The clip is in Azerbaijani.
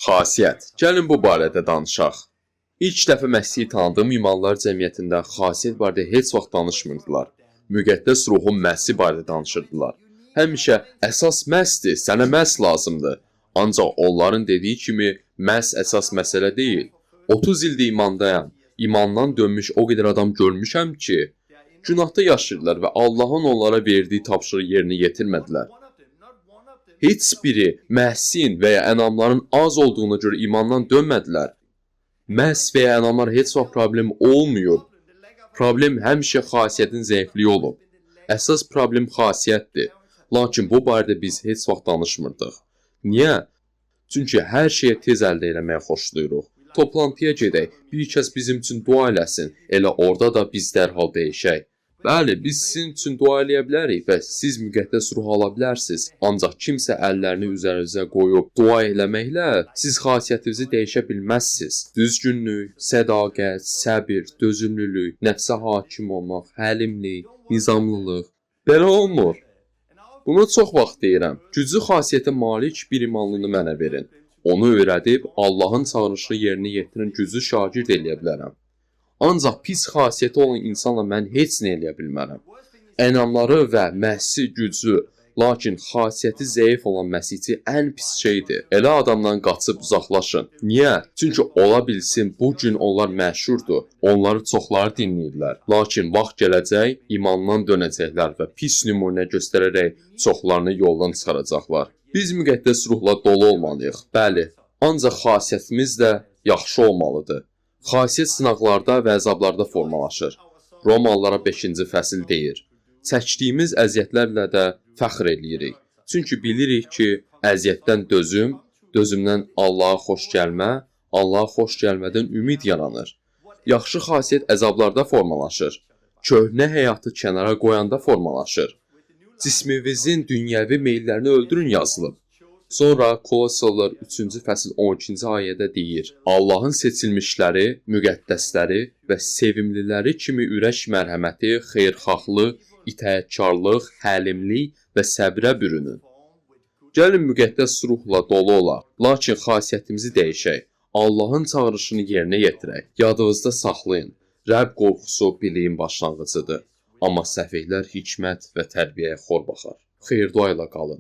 Xasiyyət. Gəlin bu barədə danışaq. İlk dəfə Məsihi tanıdığım imanlılar cəmiyyətində xasiyyət barədə heç vaxt danışmırdılar. Müqəddəs ruhun Məsih barədə danışırdılar. Həmişə əsas məhsdir, sənə məhs lazımdır. Ancaq onların dediyi kimi məhs əsas məsələ deyil. 30 ildir imandayam. İmandan dönmüş o qədər adam görmüşəm ki, günahda yaşayırlar və Allahın onlara verdiyi tapşırığı yerinə yetirmədilər. Heç biri məhsin və ya ənamların az olduğuna görə imandan dönmədilər. Məhs və ya ənamlar heç vaxt problem olmuyor. Problem həmişə xasiyyətin zəifliyi olub. Əsas problem xasiyyətdir. Lakin bu barədə biz heç vaxt danışmırdıq. Niyə? Çünki hər şeyi tez əldə eləməyə xoşlayırıq. Toplantıya gedək, bir kəs bizim üçün dua eləsin, elə orada da biz dərhal deyişək. Bəli, biz sizin üçün dua eləyə bilərik və siz müqəddəs ruh ala bilərsiniz. Ancaq kimsə əllərini üzərinizə qoyub dua eləməklə siz xasiyyətinizi dəyişə bilməzsiniz. Düzgünlük, sədaqət, səbir, dözümlülük, nəfsə hakim olmaq, həlimlik, nizamlılıq. Belə olmur. Bunu çox vaxt deyirəm. Güclü xasiyyətə malik bir imanlını mənə verin. Onu öyrədib Allahın çağırışını yerinə yetirən güclü şagird eləyə bilərəm. Ancaq pis xasiyyəti olan insanla mən heç nə eləyə bilmərəm. Ənamları və məhsi güclü, lakin xasiyyəti zəif olan məsihçi ən pis şeydir. Elə adamdan qaçıb uzaqlaşın. Niyə? Çünki ola bilsin bu gün onlar məşhurdur. Onları çoxları dinləyirlər. Lakin vaxt gələcək, imandan dönəcəklər və pis nümunə göstərərək çoxlarını yoldan çıxaracaqlar. Biz müqəddəs ruhla dolu olmalıyıq. Bəli, ancaq xasiyyətimiz də yaxşı olmalıdır. Xasiyyət sınaqlarda və əzablarda formalaşır. Romalılara 5-ci fəsil deyir. Çəkdiyimiz əziyyətlərlə də fəxr eləyirik. Çünki bilirik ki, əziyyətdən dözüm, dözümdən Allaha xoş gəlmə, Allaha xoş gəlmədən ümid yaranır. Yaxşı xasiyyət əzablarda formalaşır. Köhnə həyatı kənara qoyanda formalaşır. Cisminizin dünyəvi meyllərini öldürün yazılıb. Sonra Kolossalılar 3-cü fəsil 12-ci ayədə deyir: Allahın seçilmişləri, müqəddəsləri və sevimliləri kimi ürək mərhəməti, xeyirxahlıq, itayətkarlıq, həlimlik və səbrə bürünün. Gəlin müqəddəs ruhla dolu olaq, lakin xasiyyətimizi dəyişək. Allahın çağırışını yerinə yetirək. Yadınızda saxlayın. Rəbb qorxusu biliyin başlanğıcıdır. Amma səfehlər hikmət və tərbiyəyə xor baxar. Xeyir-dua ilə qalın.